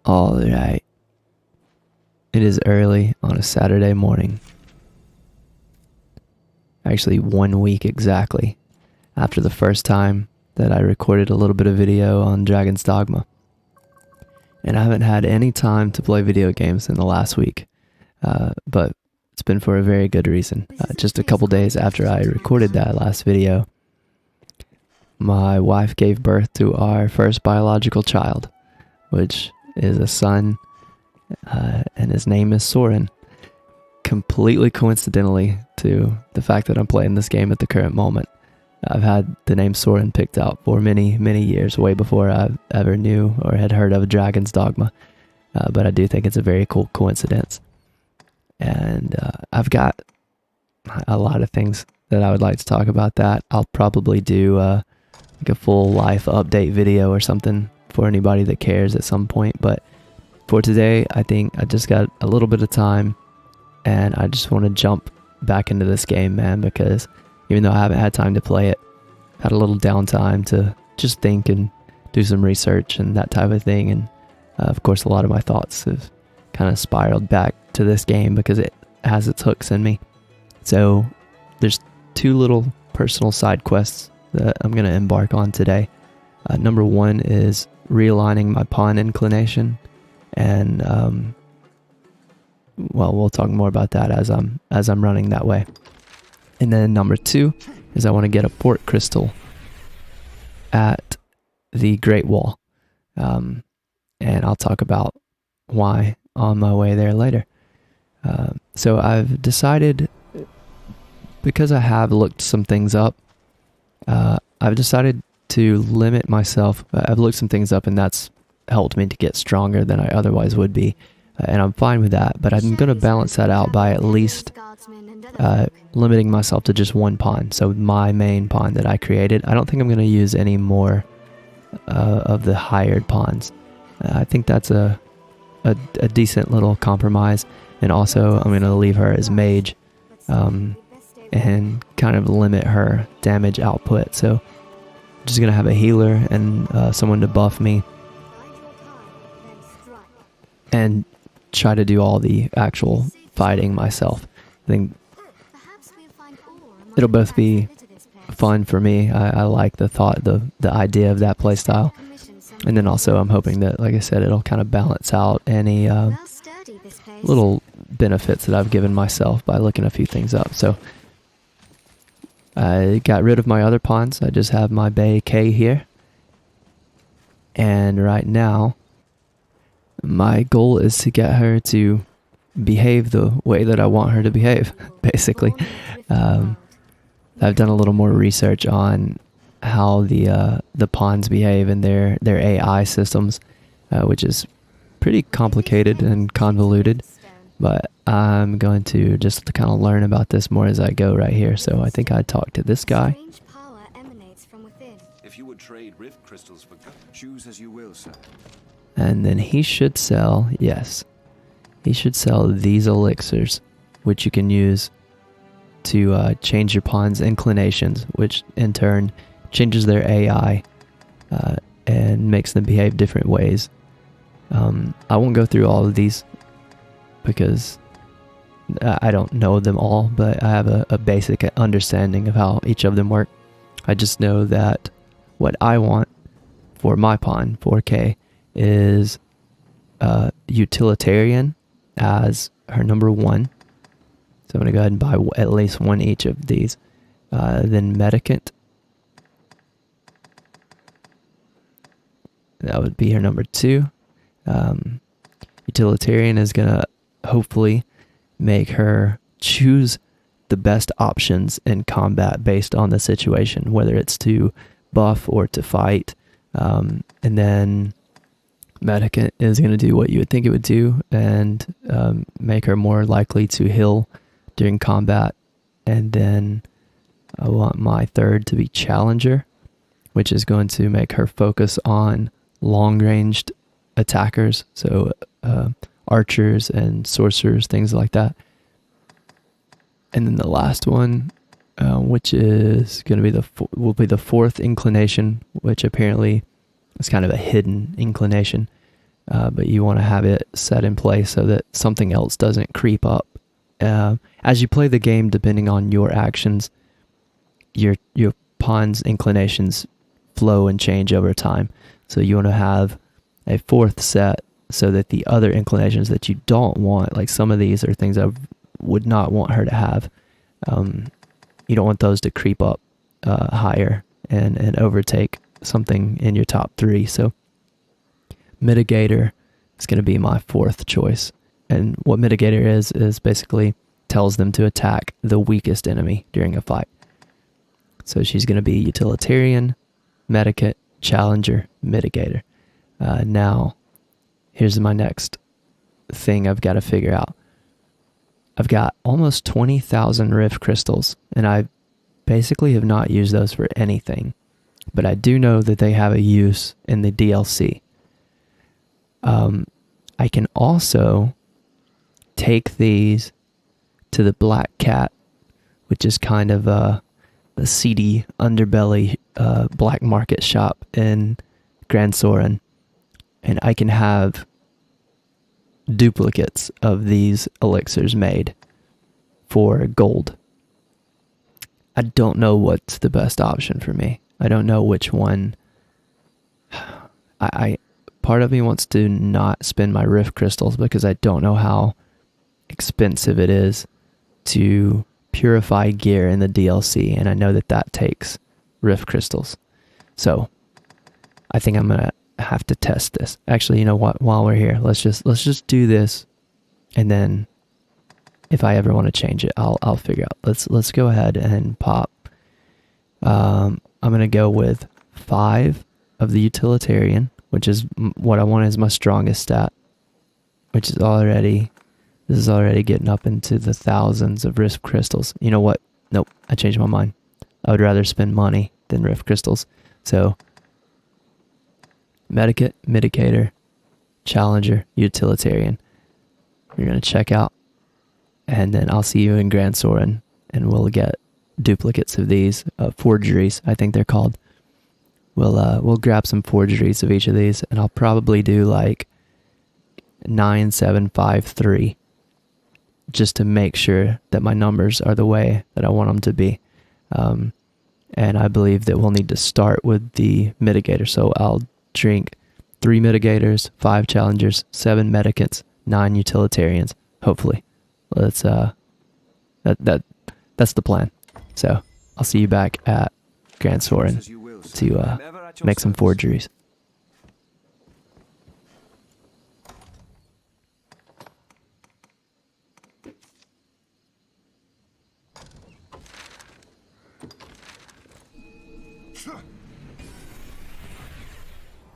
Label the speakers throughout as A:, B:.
A: All right. It is early on a Saturday morning. Actually, 1 week exactly after the first time that I recorded a little bit of video on Dragon's Dogma. And I haven't had any time to play video games in the last week. But it's been for a very good reason. Just a couple days after I recorded that last video, my wife gave birth to our first biological child, which is a son, and his name is Soren. Completely coincidentally to the fact that I'm playing this game at the current moment. I've had the name Soren picked out for many, many years, way before I ever knew or had heard of Dragon's Dogma. But I do think it's a very cool coincidence. And I've got a lot of things that I would like to talk about that. I'll probably do like a full life update video or something for anybody that cares at some point. But for today, I think I just got a little bit of time and I just want to jump back into this game, man, because even though I haven't had time to play it, had a little downtime to just think and do some research and that type of thing. And of course, a lot of my thoughts have kind of spiraled back to this game because it has its hooks in me. So there's two little personal side quests that I'm going to embark on today. Number one is realigning my pawn inclination, and well, we'll talk more about that as I'm running that way. And then number two is I want to get a port crystal at the Greatwall, and I'll talk about why on my way there later. So I've decided, because I have looked some things up, I've decided to limit myself. I've looked some things up and that's helped me to get stronger than I otherwise would be. And I'm fine with that, but I'm going to balance that out by at least limiting myself to just one pawn. So my main pawn that I created, I don't think I'm going to use any more of the hired pawns. I think that's a decent little compromise. And also I'm going to leave her as mage and kind of limit her damage output. So I'm just going to have a healer and someone to buff me and try to do all the actual fighting myself. I think it'll both be fun for me. I like the thought, the idea of that playstyle. And then also I'm hoping that, like I said, it'll kind of balance out any little benefits that I've given myself by looking a few things up. So I got rid of my other pawns. I just have my Bay K here. And right now, my goal is to get her to behave the way that I want her to behave, basically. I've done a little more research on how the pawns behave in their AI systems, which is pretty complicated and convoluted. But I'm going to just kind of learn about this more as I go right here. So I think I'd talk to this guy.
B: If you would trade rift crystals for choose as you will, sir.
A: And then he should sell, yes, he should sell these elixirs, which you can use to change your pawn's inclinations, which in turn changes their AI and makes them behave different ways. I won't go through all of these because I don't know them all, but I have a basic understanding of how each of them work. I just know that what I want for my pawn, 4K, is utilitarian as her number one. So I'm going to go ahead and buy at least one each of these. Then medicant. That would be her number two. Utilitarian is going to hopefully make her choose the best options in combat based on the situation, whether it's to buff or to fight. And then medicant is going to do what you would think it would do and make her more likely to heal during combat. And then I want my third to be challenger, which is going to make her focus on long-ranged attackers, so archers and sorcerers, things like that. And then the last one, which is going to be will be the fourth inclination, which apparently is kind of a hidden inclination, but you want to have it set in place so that something else doesn't creep up. As you play the game, depending on your actions, your pawn's inclinations flow and change over time. So you want to have a fourth set so that the other inclinations that you don't want, like some of these are things I would not want her to have. You don't want those to creep up higher and overtake something in your top three. So mitigator is going to be my fourth choice. And what mitigator is basically tells them to attack the weakest enemy during a fight. So she's going to be utilitarian, medikit, challenger, mitigator. Now, here's my next thing I've got to figure out. I've got almost 20,000 rift crystals, and I basically have not used those for anything. But I do know that they have a use in the DLC. I can also take these to the Black Cat, which is kind of the seedy underbelly black market shop in Grand Soren, and I can have duplicates of these elixirs made for gold. I don't know what's the best option for me. I don't know which one. I part of me wants to not spend my rift crystals because I don't know how expensive it is to purify gear in the DLC, and I know that takes rift crystals. So I think I'm gonna have to test this. Actually, you know what? While we're here, let's just do this, and then if I ever want to change it, I'll figure out. Let's go ahead and pop. I'm gonna go with 5 of the utilitarian, which is what I want as my strongest stat, which is already. This is already getting up into the thousands of rift crystals. You know what? Nope, I changed my mind. I would rather spend money than rift crystals. So, medikit, mitigator, challenger, utilitarian. We're going to check out, and then I'll see you in Grand Soren, and we'll get duplicates of these, forgeries, I think they're called. We'll grab some forgeries of each of these, and I'll probably do like 9, 7, 5, 3. Just to make sure that my numbers are the way that I want them to be. And I believe that we'll need to start with the mitigator. So I'll drink 3 mitigators, 5 challengers, 7 medicants, 9 utilitarians. Hopefully. That's the plan. So I'll see you back at Grand Soren to make some forgeries.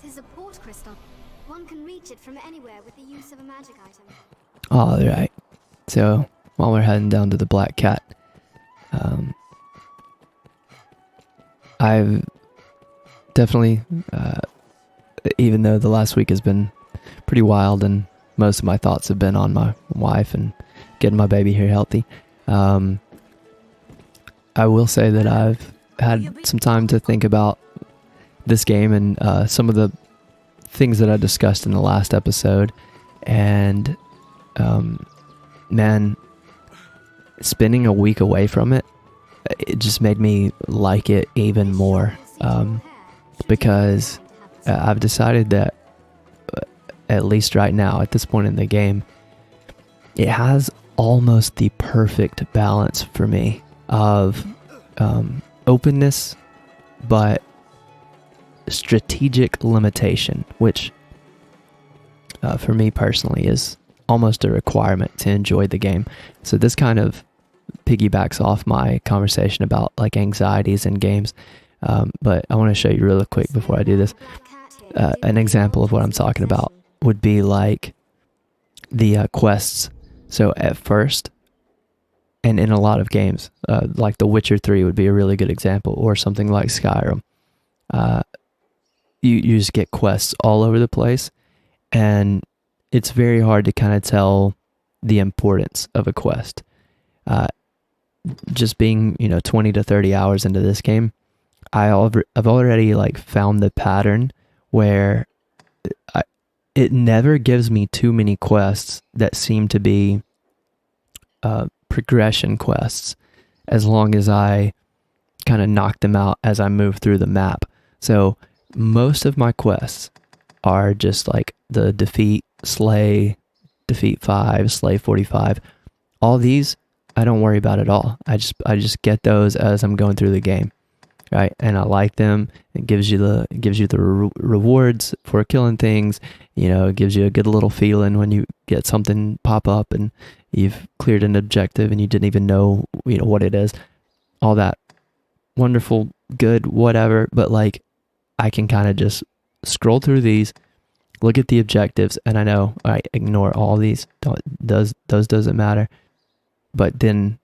C: There's a port crystal. One can reach it from anywhere with the use of a magic item.
A: Alright. So, while we're heading down to the Black Cat, I've definitely, even though the last week has been pretty wild and most of my thoughts have been on my wife and getting my baby here healthy, I will say that I've had some time to think about this game and some of the things that I discussed in the last episode, and man, spending a week away from it just made me like it even more, because I've decided that at least right now at this point in the game, it has almost the perfect balance for me of openness but strategic limitation, which for me personally is almost a requirement to enjoy the game. So this kind of piggybacks off my conversation about like anxieties in games, but I want to show you really quick before I do this. An example of what I'm talking about would be like the quests. So at first, and in a lot of games, like The Witcher 3 would be a really good example, or something like Skyrim, you just get quests all over the place, and it's very hard to kind of tell the importance of a quest. Just being, 20 to 30 hours into this game, I've already like found the pattern where it never gives me too many quests that seem to be progression quests, as long as I kind of knock them out as I move through the map. So most of my quests are just like the defeat 5, slay 45. All these I don't worry about at all. I just get those as I'm going through the game, right? And I like them. It gives you the rewards for killing things. It gives you a good little feeling when you get something pop up and you've cleared an objective and you didn't even know what it is. All that wonderful, good, whatever. But like, I can kind of just scroll through these, look at the objectives, and I know I ignore all these. Those doesn't matter. But then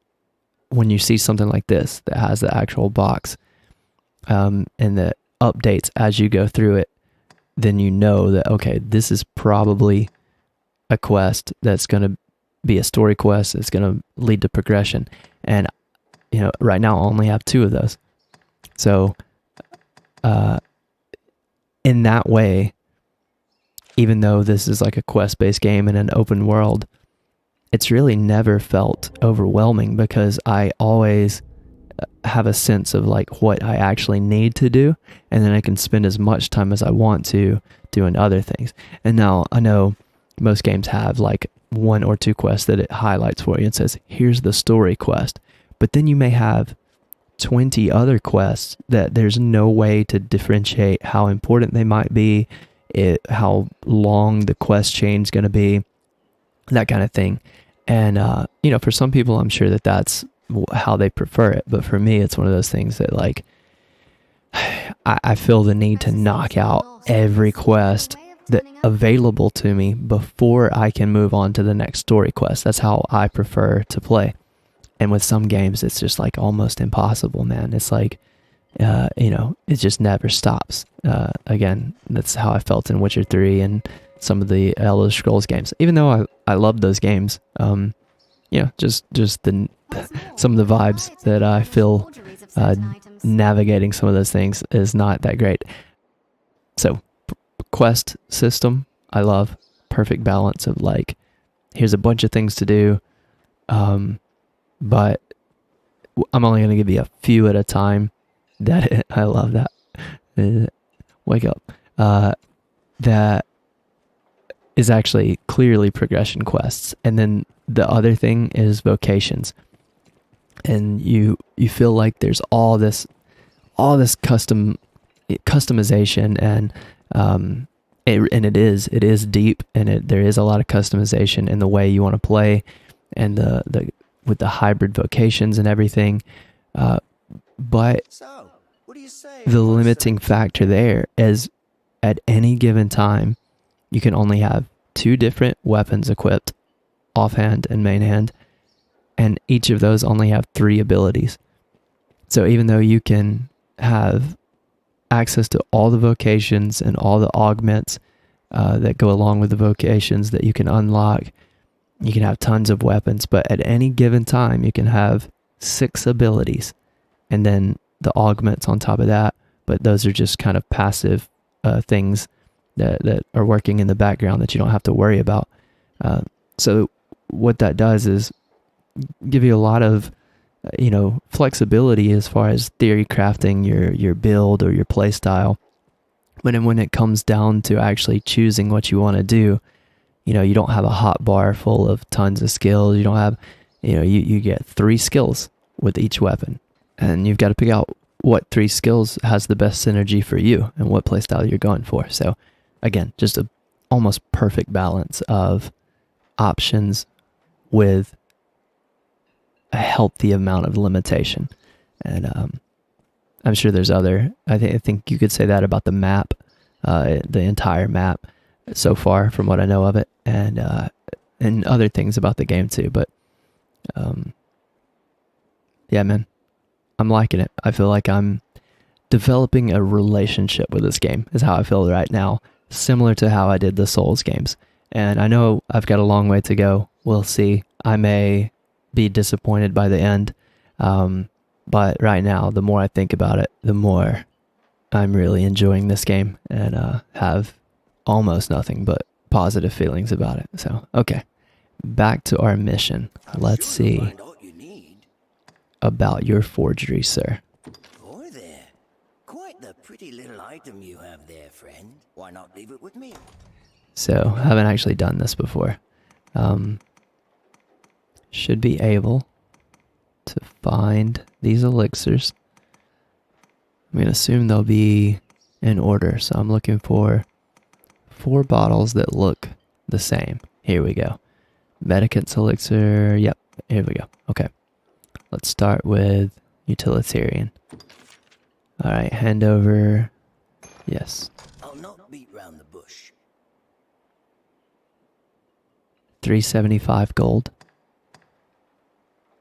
A: when you see something like this that has the actual box, and that updates as you go through it, then you know that, okay, this is probably a quest that's going to be a story quest that's going to lead to progression. And right now I only have 2 of those. So in that way, even though this is like a quest-based game in an open world, it's really never felt overwhelming, because I always have a sense of like what I actually need to do, and then I can spend as much time as I want to doing other things. And now I know most games have like 1 or 2 quests that it highlights for you and says, here's the story quest. But then you may have 20 other quests that there's no way to differentiate how important they might be, how long the quest chain is going to be, that kind of thing. And for some people, I'm sure that that's how they prefer it, but for me, it's one of those things that like I feel the need to knock out every quest that available to me before I can move on to the next story quest. That's how I prefer to play. And with some games, it's just like almost impossible, man. It's like it just never stops. Again, that's how I felt in Witcher 3 and some of the Elder Scrolls games. Even though I love those games, just the some of the vibes that I feel navigating some of those things is not that great. So quest system, I love. Perfect balance of like, here's a bunch of things to do, but I'm only going to give you a few at a time. I love that. Wake up. That is actually clearly progression quests. And then the other thing is vocations. And you feel like there's all this customization, and it is deep, and there is a lot of customization in the way you want to play, and with the hybrid vocations and everything. But
B: So, what do you say?
A: the limiting factor there is, at any given time, you can only have 2 different weapons equipped, offhand and main hand, and each of those only have 3 abilities. So even though you can have access to all the vocations and all the augments that go along with the vocations that you can unlock, you can have tons of weapons, but at any given time you can have 6 abilities, and then the augments on top of that. But those are just kind of passive things that are working in the background that you don't have to worry about. So what that does is give you a lot of flexibility as far as theory crafting your build or your play style. But then when it comes down to actually choosing what you want to do, you don't have a hot bar full of tons of skills. You don't have, you get 3 skills with each weapon, and you've got to pick out what 3 skills has the best synergy for you and what playstyle you're going for. So again, just a almost perfect balance of options with a healthy amount of limitation. And I'm sure there's other, I think you could say that about the map, the entire map so far from what I know of it, and other things about the game too. But yeah, man, I'm liking it. I feel like I'm developing a relationship with this game is how I feel right now, similar to how I did the Souls games. And I know I've got a long way to go. We'll see. I may be disappointed by the end. But right now, the more I think about it, the more I'm really enjoying this game, and have almost nothing but positive feelings about it. So, okay. Back to our mission. Let's see about your forgery, sir.
D: Boy there. Quite the pretty little item you have there, friend. Why not leave it with me?
A: So, haven't actually done this before. Should be able to find these elixirs. I'm going to assume they'll be in order. So I'm looking for 4 bottles that look the same. Here we go. Medicants elixir. Yep, here we go. Okay. Let's start with utilitarian. Alright, hand over. Yes.
D: I'll not beat round the bush.
A: 375 gold.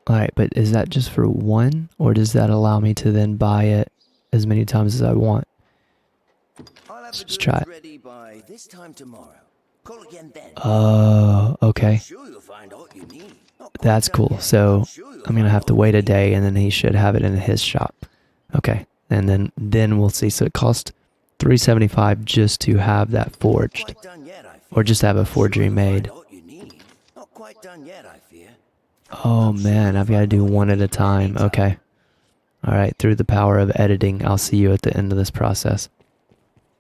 A: Alright, but is that just for one? Or does that allow me to then buy it as many times as I want? Let's just try it.
D: Ready by this time tomorrow. Call again then.
A: Oh, okay.
D: Sure you'll find all you need.
A: That's cool. So I'm gonna have to wait a day, and then he should have it in his shop. Okay, and then we'll see. So it cost 375 just to have that forged, or just have a forgery made.
D: Not quite done yet, I fear.
A: Oh man, I've got to do one at a time. Okay. All right. Through the power of editing, I'll see you at the end of this process.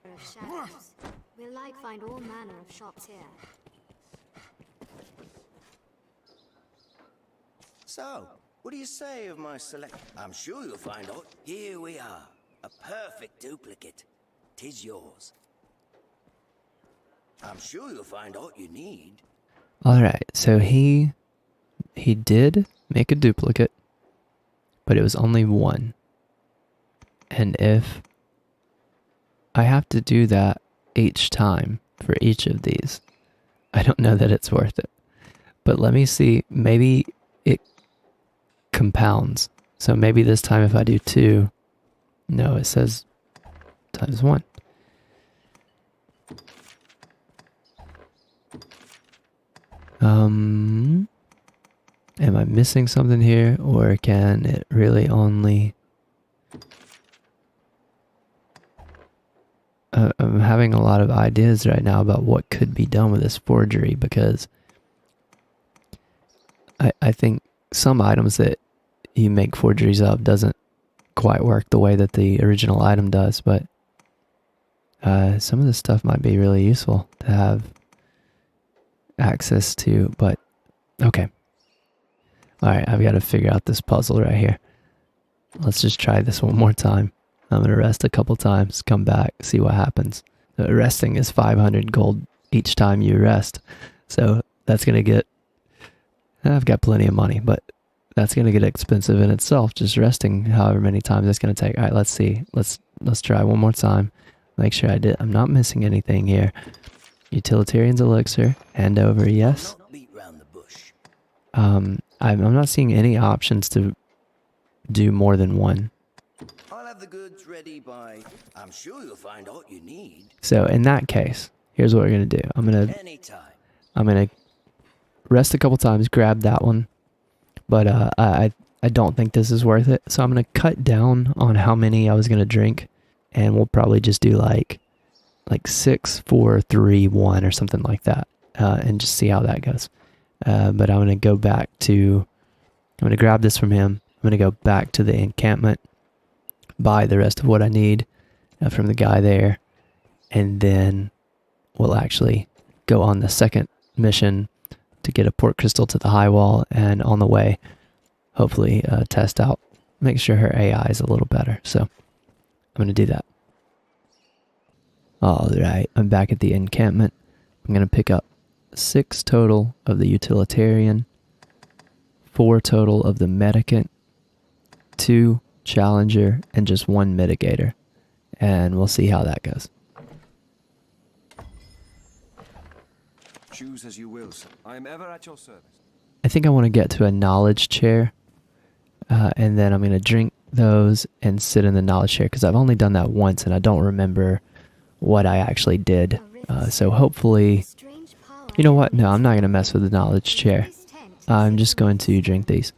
C: Of shadows. We'll like find all manner of shops here.
D: So, what do you say of my select? I'm sure you'll find out. Here we are. A perfect duplicate. 'Tis yours. I'm sure you'll find all you need.
A: All right. So he did make a duplicate, but it was only one. And if I have to do that each time for each of these, I don't know that it's worth it. But let me see. Maybe it compounds. So maybe this time if I do 2, no, it says times 1. Am I missing something here, or can it really only... I'm having a lot of ideas right now about what could be done with this forgery, because I think some items that you make forgeries of doesn't quite work the way that the original item does, but some of this stuff might be really useful to have access to, but okay. Alright, I've got to figure out this puzzle right here. Let's just try this one more time. I'm going to rest a couple times, come back, see what happens. Resting is 500 gold each time you rest. So that's going to get... I've got plenty of money, but that's going to get expensive in itself, just resting however many times it's going to take. Alright, let's see. Let's try one more time. Make sure I'm not missing anything here. Utilitarian's elixir, hand over, yes. I'm not seeing any options to do more than one.
D: I'll have the goods ready by... I'm sure you'll find all you need.
A: So in that case, here's what we're gonna do. I'm gonna rest a couple times, grab that one, but I don't think this is worth it. So I'm gonna cut down on how many I was gonna drink, and we'll probably just do like 6, 4, 3, 1 or something like that, and just see how that goes. But I'm going to I'm going to grab this from him. I'm going to go back to the encampment, buy the rest of what I need from the guy there, and then we'll actually go on the second mission to get a port crystal to the high wall, and on the way, hopefully test out, make sure her AI is a little better. So I'm going to do that. Alright, I'm back at the encampment. I'm going to pick up 6 total of the utilitarian, 4 total of the medicant, 2 challenger, and just 1 mitigator. And we'll see how that goes.
B: Choose as you will, sir. I am ever at your service.
A: I think I want to get to a knowledge chair, and then I'm going to drink those and sit in the knowledge chair, because I've only done that once and I don't remember what I actually did. So hopefully... You know what? No, I'm not going to mess with the knowledge chair. I'm just going to drink these.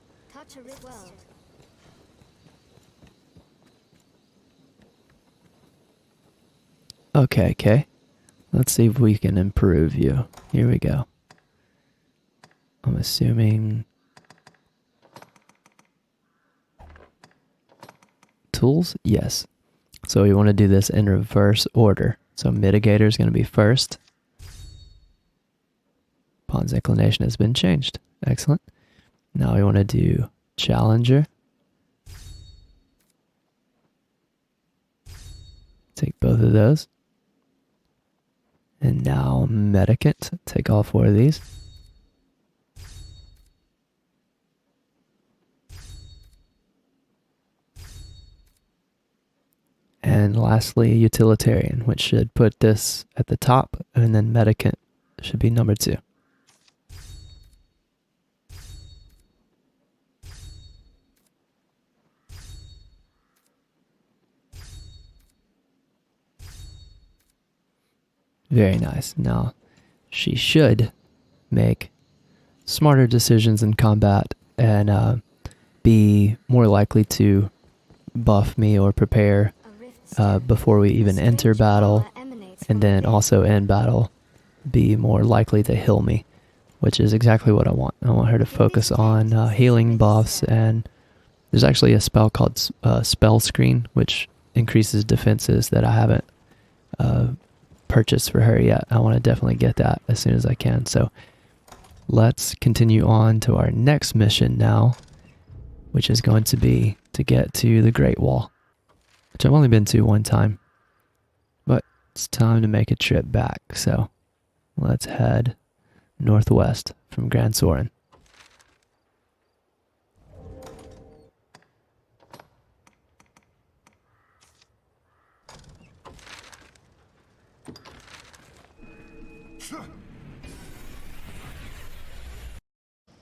A: Okay. Let's see if we can improve you. Here we go. I'm assuming tools? Yes. So we want to do this in reverse order. So mitigator is going to be first. Pawn's inclination has been changed. Excellent. Now we want to do challenger. Take both of those. And now medicant. Take all 4 of these. And lastly, utilitarian, which should put this at the top, and then medicant should be number 2. Very nice. Now, she should make smarter decisions in combat and be more likely to buff me or prepare before we even enter battle, and then also in battle be more likely to heal me, which is exactly what I want. I want her to focus on healing buffs, and there's actually a spell called Spell Screen, which increases defenses that I haven't purchased for her yet. I want to definitely get that as soon as I can. So let's continue on to our next mission now, which is going to be to get to the Greatwall, which I've only been to 1 time, but it's time to make a trip back. So let's head northwest from Grand Soren.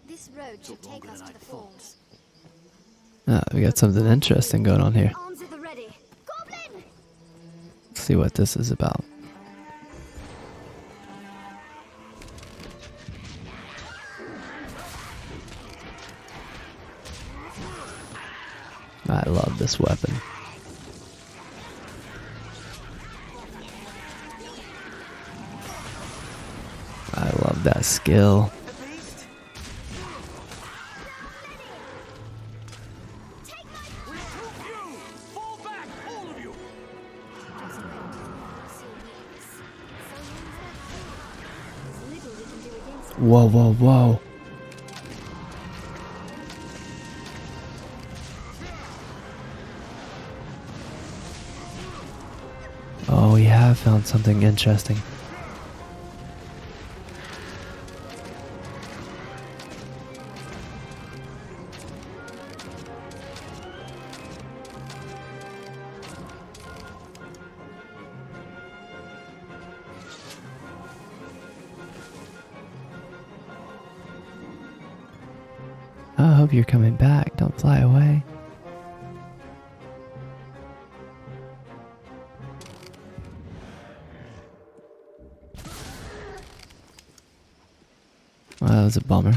C: This road should take us to the falls.
A: We got something interesting going on here.
C: Arms at the ready. Goblin!
A: Let's see what this is about. I love this weapon. I love that skill. Whoa, whoa, whoa. Oh, we have found something interesting. I hope you're coming back. Don't fly away. Well, that was a bummer.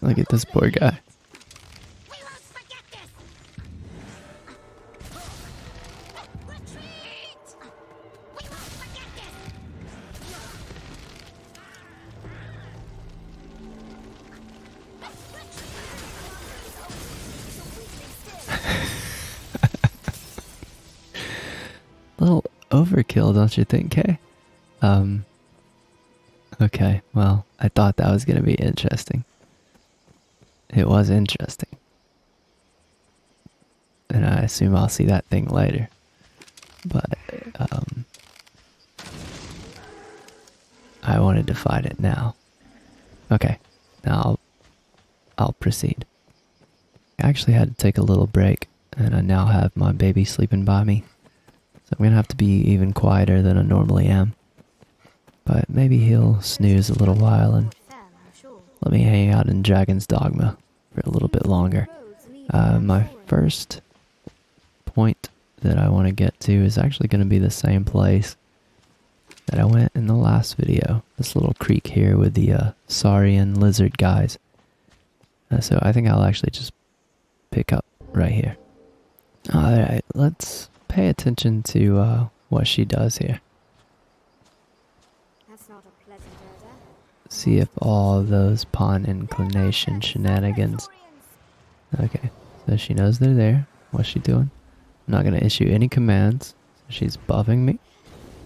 A: Look at this poor guy. Little overkill, don't you think, Kay? Okay, well, I thought that was gonna be interesting. It was interesting. And I assume I'll see that thing later. But, I wanted to fight it now. Okay, now I'll proceed. I actually had to take a little break, and I now have my baby sleeping by me. So I'm gonna have to be even quieter than I normally am. But maybe he'll snooze a little while and let me hang out in Dragon's Dogma for a little bit longer. My first point that I want to get to is actually going to be the same place that I went in the last video. This little creek here with the saurian lizard guys. So I think I'll actually just pick up right here. Alright, let's pay attention to what she does here.
C: That's not a pleasant odor.
A: See if all those pawn inclination shenanigans. Okay, so she knows they're there. What's she doing? I'm not going to issue any commands. She's buffing me.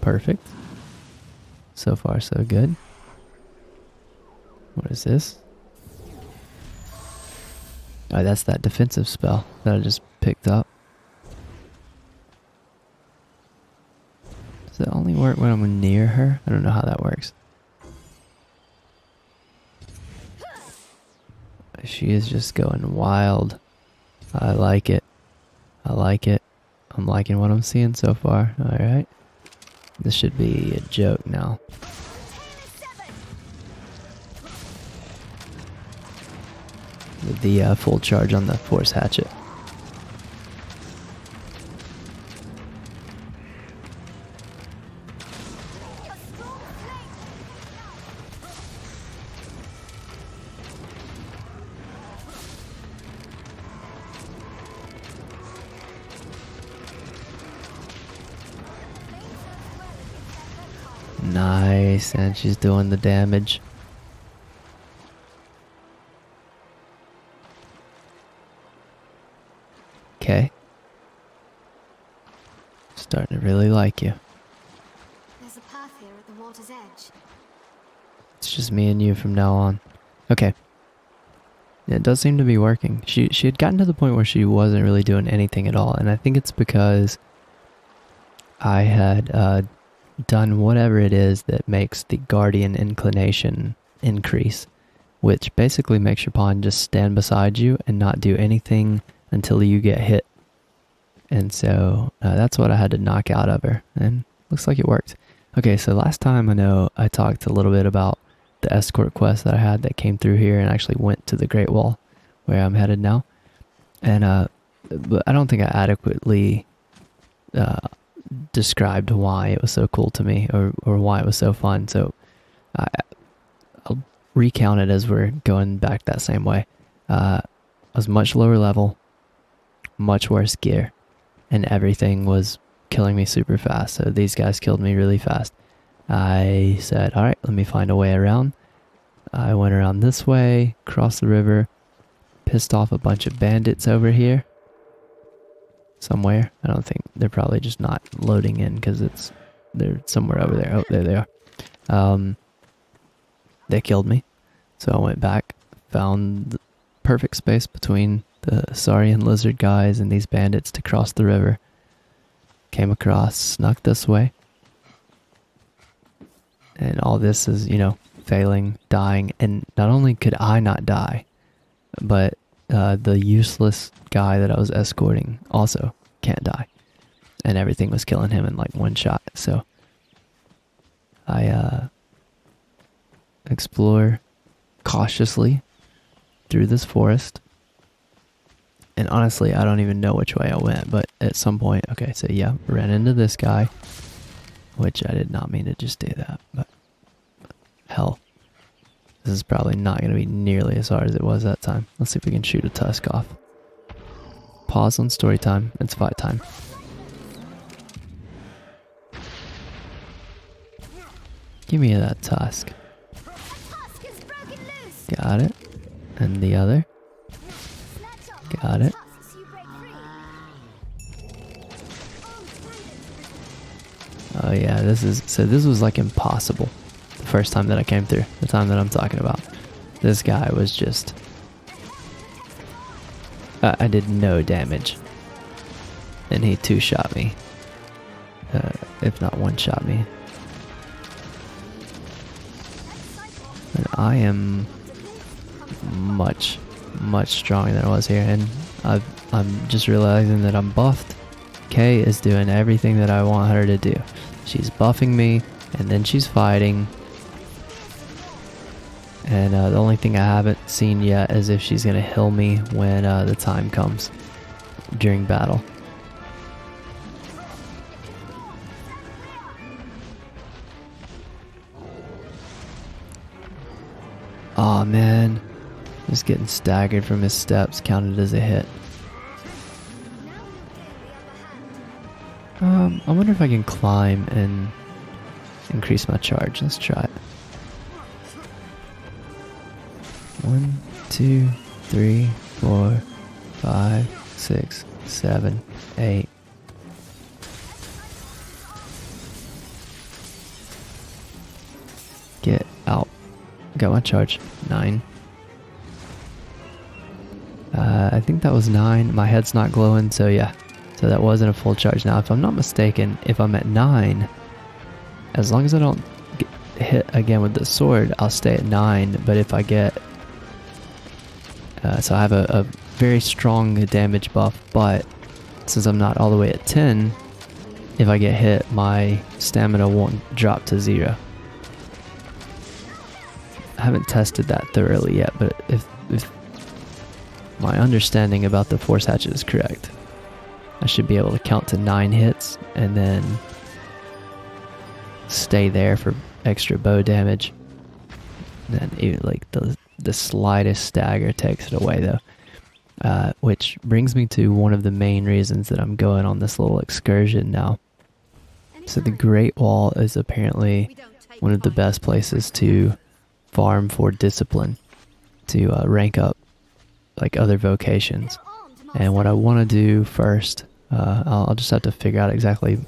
A: Perfect. So far, so good. What is this? Oh, that's that defensive spell that I just picked up. Does it only work when I'm near her? I don't know how that works. She is just going wild. I like it. I like it. I'm liking what I'm seeing so far. Alright. This should be a joke now. With the full charge on the force hatchet. Nice, and she's doing the damage. Okay. Starting to really like you.
C: There's a path here at the water's edge.
A: It's just me and you from now on. Okay. Yeah, it does seem to be working. She had gotten to the point where she wasn't really doing anything at all, and I think it's because I had done whatever it is that makes the guardian inclination increase, which basically makes your pawn just stand beside you and not do anything until you get hit. And so that's what I had to knock out of her, and looks like it worked. Okay, so last time I know I talked a little bit about the escort quest that I had that came through here and actually went to the Greatwall where I'm headed now. And but I don't think I adequately described why it was so cool to me, or why it was so fun. So I'll recount it as we're going back that same way. I was much lower level, much worse gear, and everything was killing me super fast. So these guys killed me really fast. I said, alright, let me find a way around. I went around this way, crossed the river, pissed off a bunch of bandits over here. Somewhere. I don't think they're probably just not loading in because they're somewhere over there. Oh, there they are. They killed me. So I went back, found the perfect space between the Saurian lizard guys and these bandits to cross the river. Came across, snuck this way. And all this is, you know, failing, dying. And not only could I not die, but the useless guy that I was escorting also can't die. And everything was killing him in like one shot. So I explore cautiously through this forest. And honestly, I don't even know which way I went. But at some point, okay, so yeah, ran into this guy. Which I did not mean to just do that. But hell. This is probably not going to be nearly as hard as it was that time. Let's see if we can shoot a tusk off. Pause on story time. It's fight time. Give me that tusk. Got it. And the other. Got it. Oh yeah, this was like impossible. The first time that I came through, the time that I'm talking about. This guy was just... I did no damage. And he two-shot me. If not one-shot me. And I am much, much stronger than I was here. And I'm just realizing that I'm buffed. Kay is doing everything that I want her to do. She's buffing me, and then she's fighting. And the only thing I haven't seen yet is if she's going to heal me when the time comes during battle. Aw, man. Just getting staggered from his steps counted as a hit. I wonder if I can climb and increase my charge. Let's try it. 1, 2, 3, 4, 5, 6, 7, 8. Get out. Got my charge. 9. I think that was 9. My head's not glowing, so yeah. So that wasn't a full charge. Now, if I'm not mistaken, if I'm at 9, as long as I don't get hit again with the sword, I'll stay at 9. But if I get... so I have a very strong damage buff, but since I'm not all the way at 10, if I get hit, my stamina won't drop to 0. I haven't tested that thoroughly yet, but if my understanding about the force hatchet is correct, I should be able to count to 9 hits and then stay there for extra bow damage. And then even like the slightest stagger takes it away though. Which brings me to one of the main reasons that I'm going on this little excursion now. So the Greatwall is apparently one of the best places to farm for discipline, to rank up like other vocations. And what I want to do first, I'll just have to figure out exactly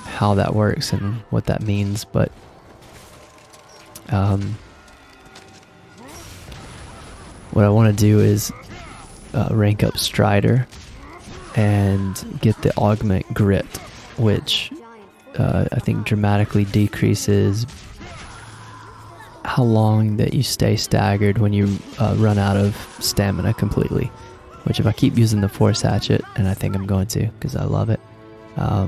A: how that works and what that means, but what I want to do is rank up Strider and get the augment grit, which I think dramatically decreases how long that you stay staggered when you run out of stamina completely. Which if I keep using the force hatchet, and I think I'm going to because I love it, I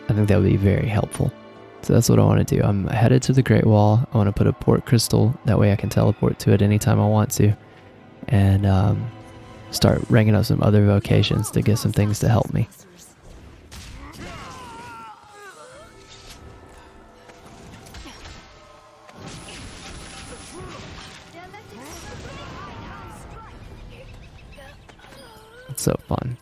A: think that would be very helpful. So that's what I want to do. I'm headed to the Greatwall. I want to put a port crystal, that way I can teleport to it anytime I want to, and start ranking up some other vocations to get some things to help me. It's so fun.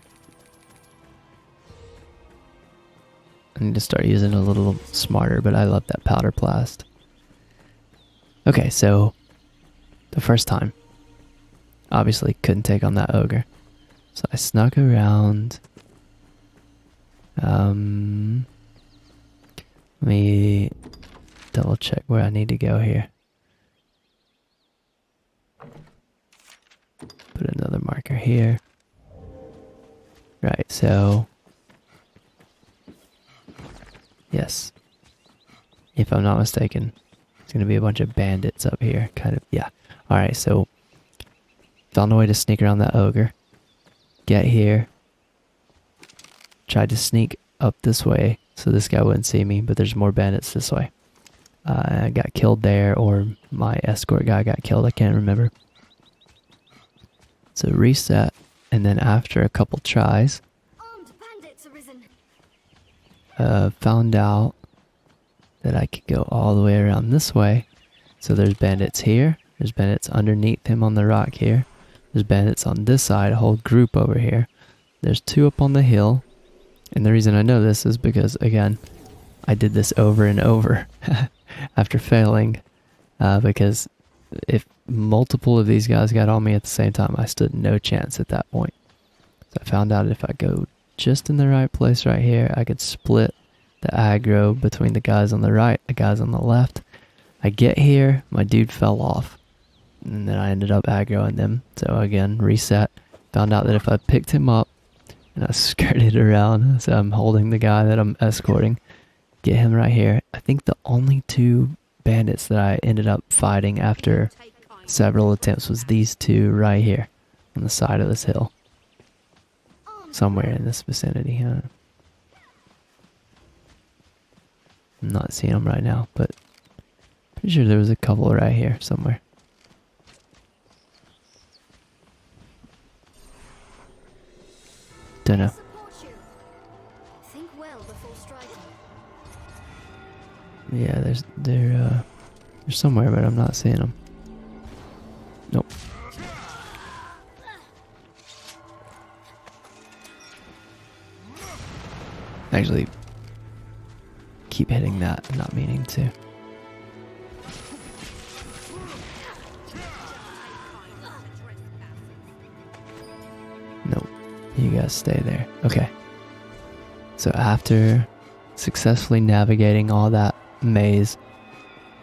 A: I need to start using it a little smarter, but I love that powder blast. Okay, so the first time, obviously couldn't take on that ogre. So I snuck around. Let me double check where I need to go here. Put another marker here. Right, so yes, if I'm not mistaken, it's going to be a bunch of bandits up here, kind of, yeah. Alright, so found a way to sneak around that ogre, get here, tried to sneak up this way so this guy wouldn't see me, but there's more bandits this way. I got killed there, or my escort guy got killed, I can't remember. So reset, and then after a couple tries, found out that I could go all the way around this way. So there's bandits here, there's bandits underneath him on the rock here, there's bandits on this side, a whole group over here, there's 2 up on the hill, and the reason I know this is because, again, I did this over and over after failing, because if multiple of these guys got on me at the same time, I stood no chance at that point. So I found out if I go just in the right place right here, I could split the aggro between the guys on the right, the guys on the left. I get here, my dude fell off, and then I ended up aggroing them. So again, reset. Found out that if I picked him up and I skirted around, so I'm holding the guy that I'm escorting, get him right here. I think the only 2 bandits that I ended up fighting after several attempts was these 2 right here on the side of this hill. Somewhere in this vicinity. I'm not seeing them right now, but pretty sure there was a couple right here somewhere. Don't know. Yeah, they're somewhere, but I'm not seeing them. Nope. Actually, keep hitting that, not meaning to. Nope, you guys stay there. Okay. So after successfully navigating all that maze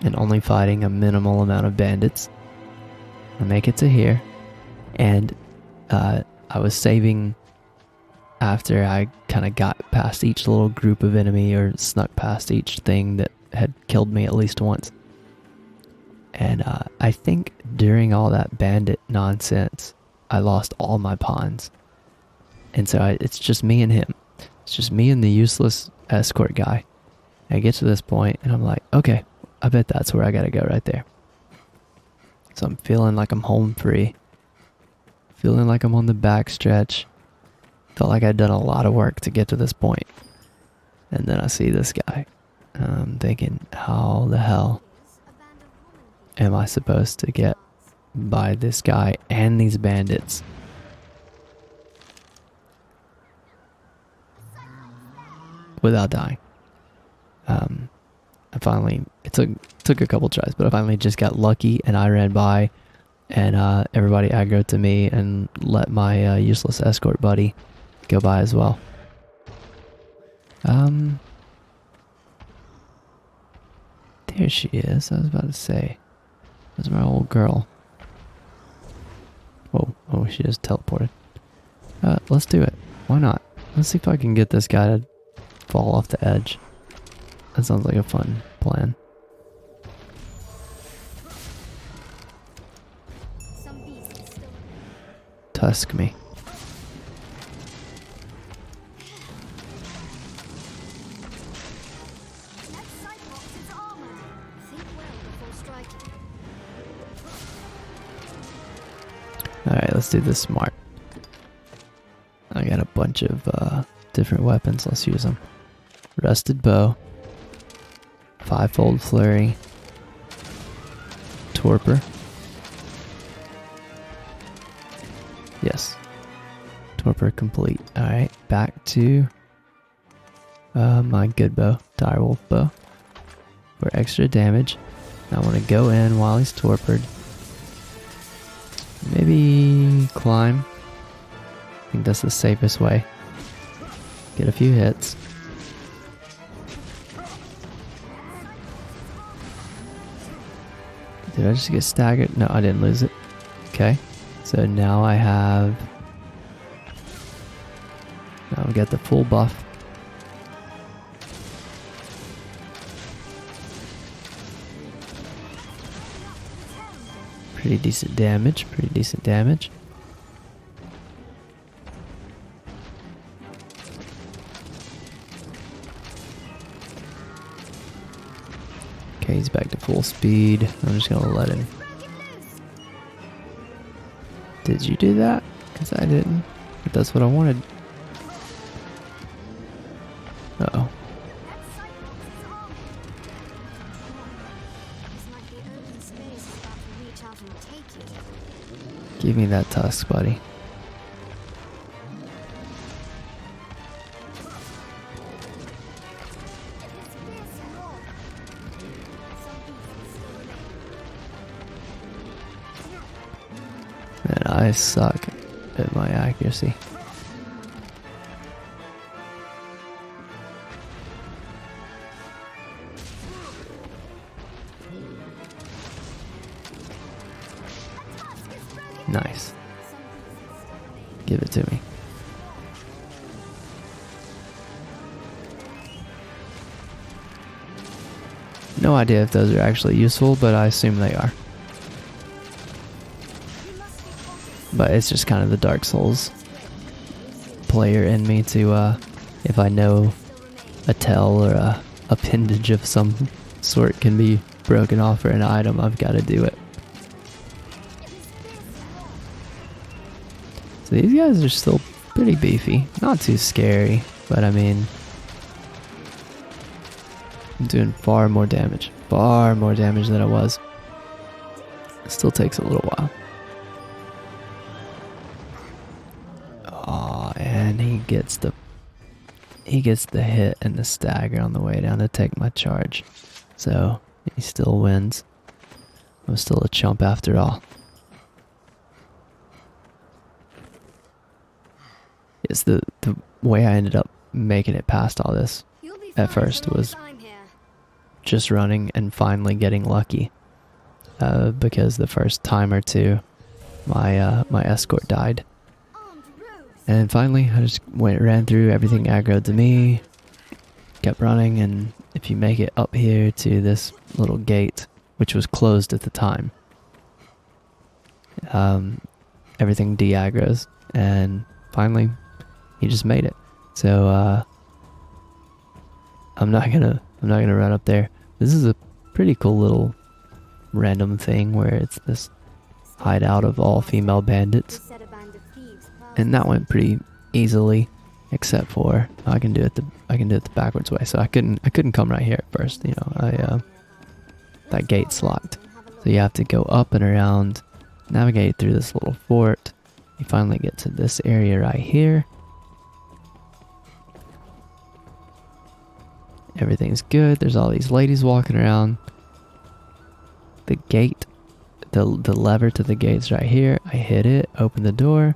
A: and only fighting a minimal amount of bandits, I make it to here, and I was saving after I kind of got past each little group of enemy or snuck past each thing that had killed me at least once. And I think during all that bandit nonsense, I lost all my pawns. And so it's just me and him. It's just me and the useless escort guy. I get to this point and I'm like, okay, I bet that's where I gotta go right there. So I'm feeling like I'm home free. Feeling like I'm on the back stretch. Felt like I'd done a lot of work to get to this point. And then I see this guy. I'm thinking, how the hell am I supposed to get by this guy and these bandits? Without dying. I finally, it took a couple tries, but I finally just got lucky and I ran by and everybody aggroed to me and let my useless escort buddy go by as well. There she is. I was about to say. That's my old girl. Whoa, oh, she just teleported. Let's do it. Why not? Let's see if I can get this guy to fall off the edge. That sounds like a fun plan. Tusk me. Alright, let's do this smart. I got a bunch of different weapons. Let's use them. Rusted bow. Fivefold flurry. Torpor. Yes. Torpor complete. Alright, back to my good bow. Direwolf bow. For extra damage. I want to go in while he's torpored. Maybe climb. I think that's the safest way. Get a few hits. Did I just get staggered? No, I didn't lose it. Okay. So now I have... Now we got the full buff. Pretty decent damage, pretty decent damage. Okay, he's back to full speed. I'm just gonna let him. Did you do that? Because I didn't. But that's what I wanted. Uh-oh. Give me that tusk, buddy. Man, I suck at my accuracy. Nice. Give it to me. No idea if those are actually useful, but I assume they are. But it's just kind of the Dark Souls player in me to, if I know a tell or a appendage of some sort can be broken off for an item, I've got to do it. So these guys are still pretty beefy. Not too scary, but I mean... I'm doing far more damage. Far more damage than I was. It still takes a little while. Aw, and he gets the he gets the hit and the stagger on the way down to take my charge. So he still wins. I'm still a chump after all. Yes, the way I ended up making it past all this
C: You'll be
A: at
C: fine
A: first
C: for all
A: was
C: time here.
A: just running and finally getting lucky. Because the first time or two, my escort died.
C: Armed rogues.
A: And finally, I just ran through everything aggroed to me, kept running, and if you make it up here to this little gate, which was closed at the time, everything de-aggroes, and finally, he just made it. So, I'm not gonna run up there. This is a pretty cool little random thing where it's this hideout of all female bandits.
C: This set a band of thieves passed.
A: And that went pretty easily, except for I can do it the backwards way. So I couldn't come right here at first. You know, that gate's locked, so you have to go up and around, navigate through this little fort. You finally get to this area right here. Everything's good. There's all these ladies walking around. The gate, the lever to the gate's right here. I hit it, open the door.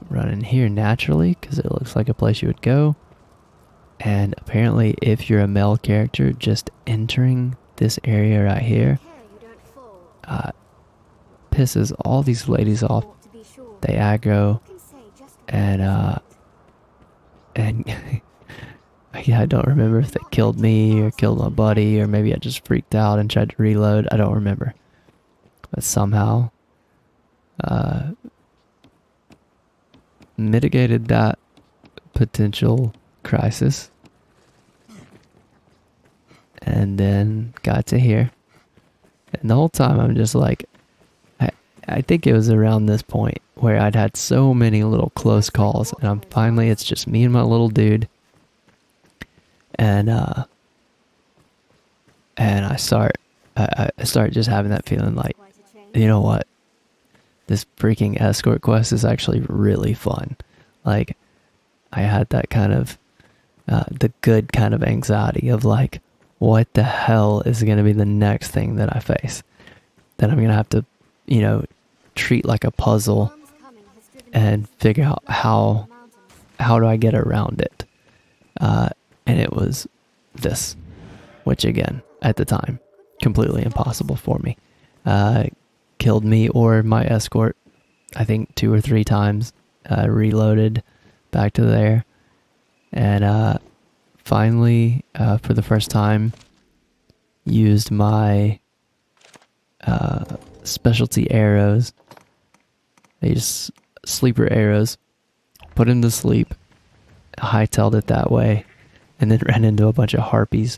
A: Run in here naturally because it looks like a place you would go. And apparently if you're a male character, just entering this area right here
C: Care you don't fall.
A: pisses all these ladies off.
C: Ought to be sure.
A: They aggro,
C: You can say just
A: and I don't remember if they killed me or killed my buddy, or maybe I just freaked out and tried to reload. I don't remember. But somehow mitigated that potential crisis, and then got to here. And the whole time I'm just like, I think it was around this point where I'd had so many little close calls, and it's just me and my little dude. And I start just having that feeling like,
C: quite a change.
A: you know what? This freaking escort quest is actually really fun. Like, I had that kind of, the good kind of anxiety of like, what the hell is going to be the next thing that I face? That I'm going to have to, you know, treat like a puzzle
C: Storms coming has driven
A: and figure out how do I get around it. And it was this, which again, at the time, completely impossible for me. Killed me or my escort, I think 2 or 3 times, reloaded back to there. And finally, for the first time, used my specialty arrows. These sleeper arrows, put him to sleep, hightailed it that way, and then ran into a bunch of harpies.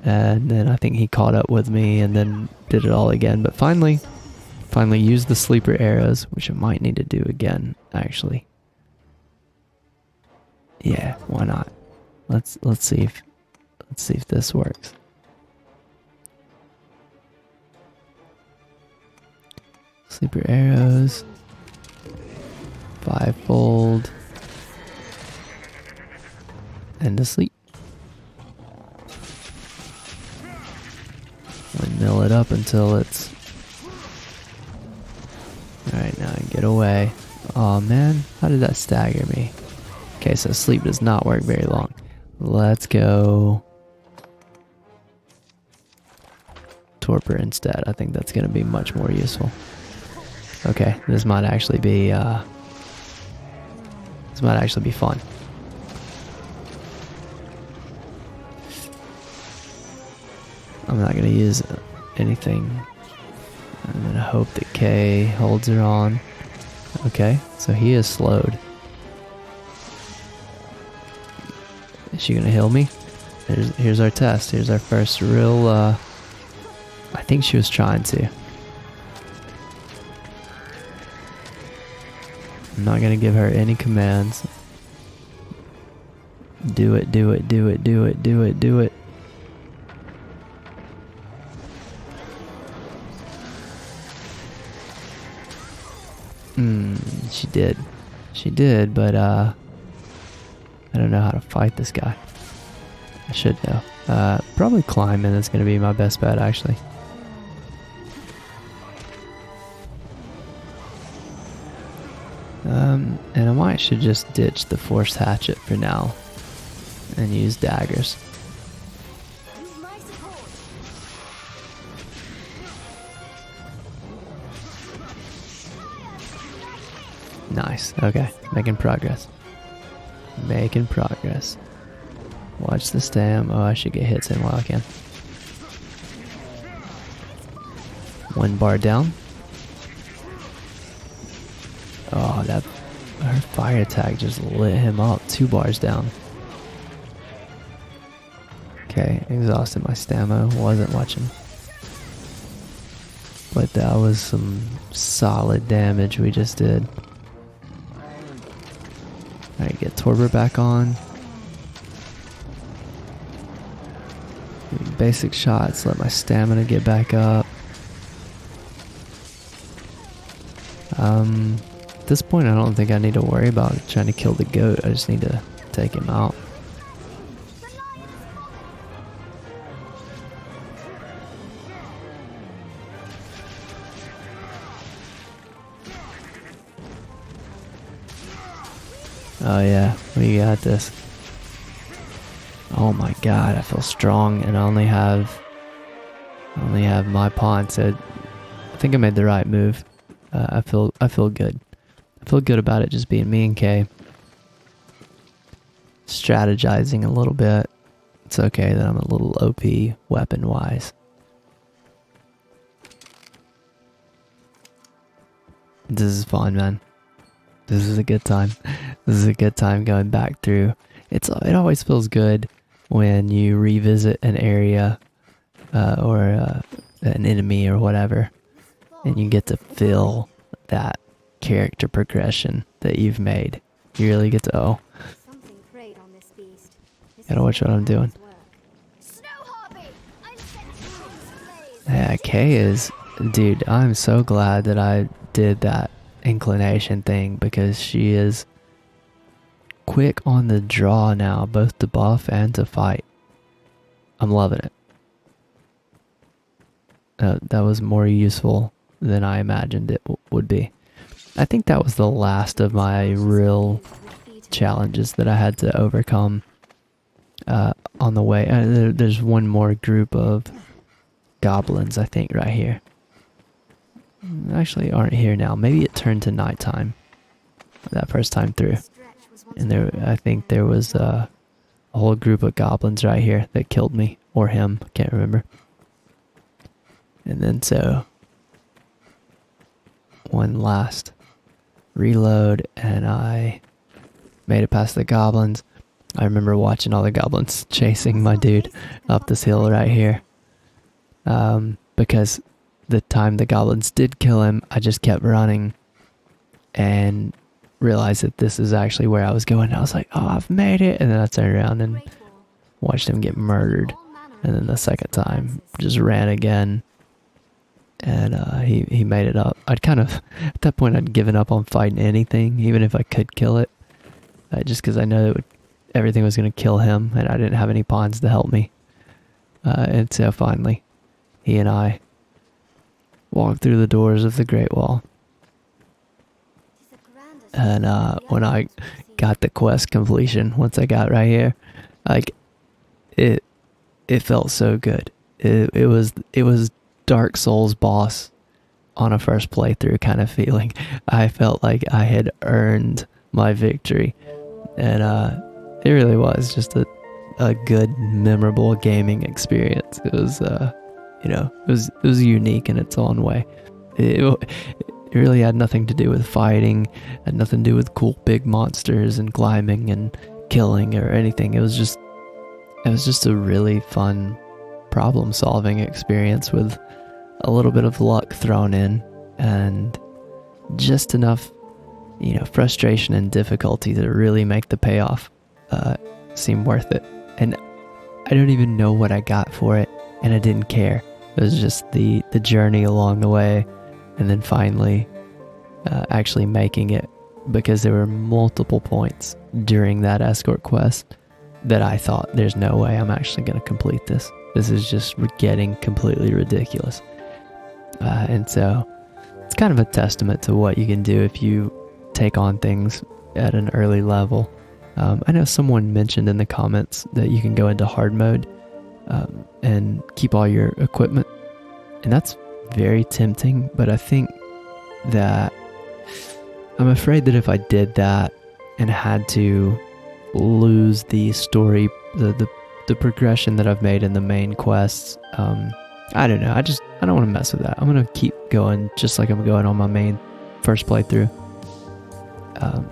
A: And then I think he caught up with me and then did it all again. But finally used the sleeper arrows, which I might need to do again, actually. Yeah, why not? Let's see if this works. Sleeper arrows, 5-fold, and to sleep. Mill it up until it's... Alright, now I can get away. Oh man, how did that stagger me? Okay, so sleep does not work very long. Let's go torpor instead. I think that's going to be much more useful. Okay, this might actually be fun. I'm not going to use anything. I'm going to hope that Kay holds her on. Okay, so he is slowed. Is she going to heal me? Here's our test. Here's our first real, I think she was trying to. I'm not going to give her any commands. Do it, do it, do it, do it, do it, do it. She did. She did, but I I don't know how to fight this guy. I should know. Probably climbing is going to be my best bet, actually. And I might should just ditch the force hatchet for now and use daggers.
C: Use my support.
A: Nice. Okay, making progress. Making progress. Watch the stam. Oh, I should get hits in while I can. 1 bar down. Oh, that her fire attack just lit him up. 2 bars down. Okay, exhausted my stamina. Wasn't watching. But that was some solid damage we just did. Alright, get Torber back on. Basic shots, let my stamina get back up. At this point I don't think I need to worry about trying to kill the goat. I just need to take him out. Oh yeah, we got this. Oh my god, I feel strong, and I only have my pawn, so I think I made the right move. I feel good. I feel good about it just being me and Kay. Strategizing a little bit. It's okay that I'm a little OP weapon wise. This is fun, man. This is a good time. This is a good time going back through. It always feels good when you revisit an area or an enemy or whatever, and you get to feel that character progression that you've made. You really get to
C: Something preyed on this beast. This
A: gotta watch what I'm doing.
C: Snow harpy! I'm set ablaze.
A: Yeah, Kay is, dude, I'm so glad that I did that inclination thing, because she is quick on the draw now, both to buff and to fight. I'm loving it. That was more useful than I imagined it would be. I think that was the last of my real challenges that I had to overcome on the way. There's one more group of goblins, I think, right here. Actually aren't here now. Maybe it turned to nighttime that first time through. And I think there was a whole group of goblins right here that killed me. Or him, can't remember. And then so one last reload, and I made it past the goblins. I remember watching all the goblins chasing my dude up this hill right here. Because the time the goblins did kill him, I just kept running and realized that this is actually where I was going. I was like, oh, I've made it. And then I turned around and watched him get murdered. And then the second time, just ran again. And he made it up. I'd kind of, at that point, I'd given up on fighting anything, even if I could kill it. Just because I know that everything was going to kill him, and I didn't have any pawns to help me. And so finally, he and I walked through the doors of the Greatwall. And when I got the quest completion, once I got right here, like, it felt so good. It was Dark Souls boss on a first playthrough kind of feeling. I felt like I had earned my victory, and it really was just a good, memorable gaming experience. It was it was unique in its own way. It really had nothing to do with fighting, had nothing to do with cool big monsters and climbing and killing or anything. It was just a really fun problem solving experience with a little bit of luck thrown in, and just enough, frustration and difficulty to really make the payoff seem worth it. And I don't even know what I got for it, and I didn't care. It was just the journey along the way, and then finally actually making it, because there were multiple points during that escort quest that I thought, there's no way I'm actually going to complete this. This is just getting completely ridiculous. And so it's kind of a testament to what you can do if you take on things at an early level. I know someone mentioned in the comments that you can go into hard mode and keep all your equipment, and that's very tempting, but I think that I'm afraid that if I did that and had to lose the story, the progression that I've made in the main quests, I don't know, I don't want to mess with that. I'm gonna keep going just like I'm going on my main first playthrough.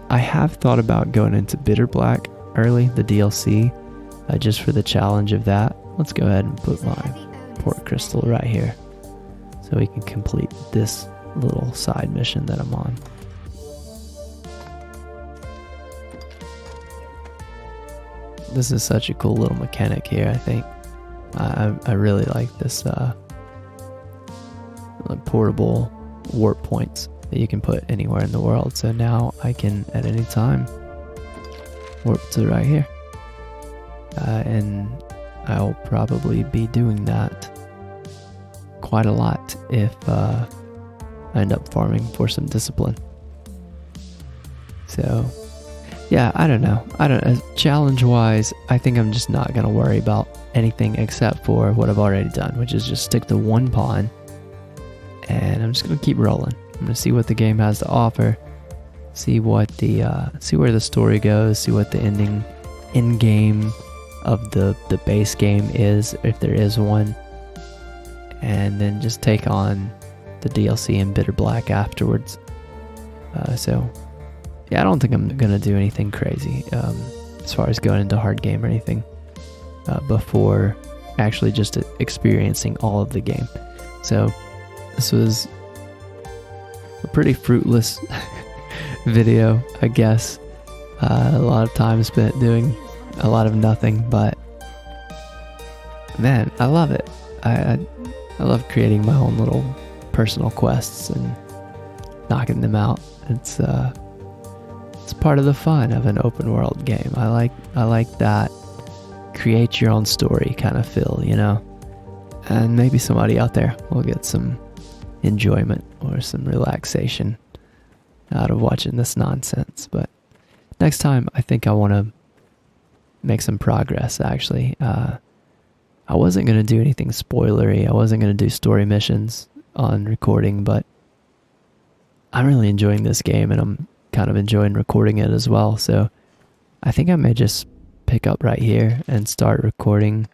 A: I have thought about going into Bitter Black early, the DLC, just for the challenge of that. Let's go ahead and put my port crystal right here so we can complete this little side mission that I'm on. This is such a cool little mechanic here, I think. I really like this portable warp points that you can put anywhere in the world. So now I can, at any time, warp to right here. And I'll probably be doing that quite a lot if I end up farming for some discipline. So yeah, I don't know. Challenge wise, I think I'm just not going to worry about anything except for what I've already done, which is just stick to one pawn, and I'm just going to keep rolling. I'm going to see what the game has to offer, see what see where the story goes, see what the end game of the base game is, if there is one, and then just take on the DLC in Bitter Black afterwards. So yeah, I don't think I'm gonna do anything crazy as far as going into hard game or anything before actually just experiencing all of the game. So this was a pretty fruitless video, I guess. A lot of time spent doing a lot of nothing, but man, I love it. I love creating my own little personal quests and knocking them out. It's part of the fun of an open world game. I like that create your own story kind of feel, you know? And maybe somebody out there will get some enjoyment or some relaxation out of watching this nonsense. But next time, I think I want to make some progress, actually. I wasn't going to do anything spoilery. I wasn't going to do story missions on recording, but I'm really enjoying this game, and I'm kind of enjoying recording it as well. So I think I may just pick up right here and start recording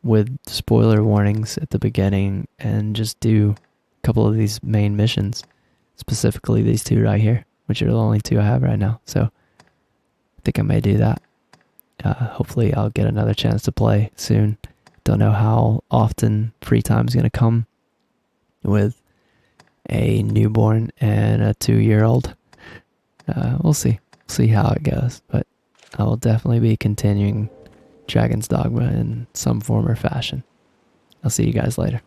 A: with spoiler warnings at the beginning and just do a couple of these main missions, specifically these two right here, which are the only two I have right now. So I think I may do that. Hopefully I'll get another chance to play soon. Don't know how often free time is going to come with a newborn and a 2-year-old. We'll see how it goes, but I will definitely be continuing Dragon's Dogma in some form or fashion. I'll see you guys later.